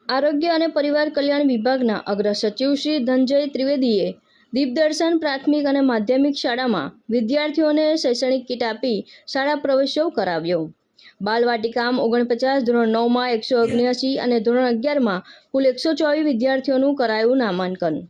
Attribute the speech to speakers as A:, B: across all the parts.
A: આરોગ્ય અને પરિવાર કલ્યાણ વિભાગના અગ્ર સચિવ શ્રી ધનંજય ત્રિવેદીએ દીપદર્શન પ્રાથમિક અને માધ્યમિક શાળામાં વિદ્યાર્થીઓને શૈક્ષણિક કીટ આપી શાળા પ્રવેશોત્સવ કરાવ્યો. બાલવાટિકામાં 49, ધોરણ 9માં 179 અને ધોરણ 11માં કુલ 124 વિદ્યાર્થીઓનું કરાયું નામાંકન.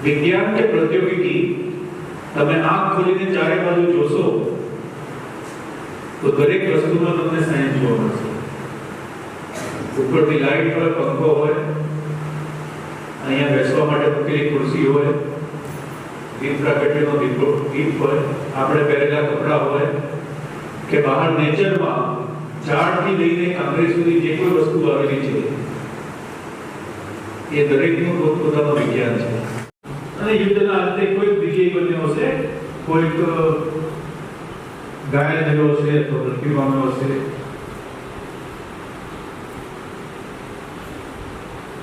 B: विज्ञान के प्रौद्योगिकी તમે આંખ ખોલીને ચારે બાજુ જોશો તો દરેક વસ્તુમાં તમને સાયન્સ જોવા મળશે. ઉપરથી લાઈટ હોય, પંખો હોય, અહીંયા બેસવા માટે મૂકેલી ખુરશી હોય, દીપ પ્રાગટ્યનો દીપ હોય, આપણે પહેરેલા કપડા હોય કે બહાર નેચરમાં ઝાડથી લઈને આંગળી સુધી જે કોઈ વસ્તુ આવેલી છે એ દરેકનું પોતપોતાનું વિજ્ઞાન છે. અને યુદ્ધના અંતે કોઈ વિજય બન્યો હશે, કોઈક ઘાયલ થયો હશે અથવા મૃત્યુ પામ્યો હશે.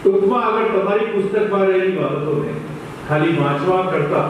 B: ટૂંકમાં આગળ તમારી પુસ્તકમાં રહેલી બાબતોને ખાલી વાંચવા કરતા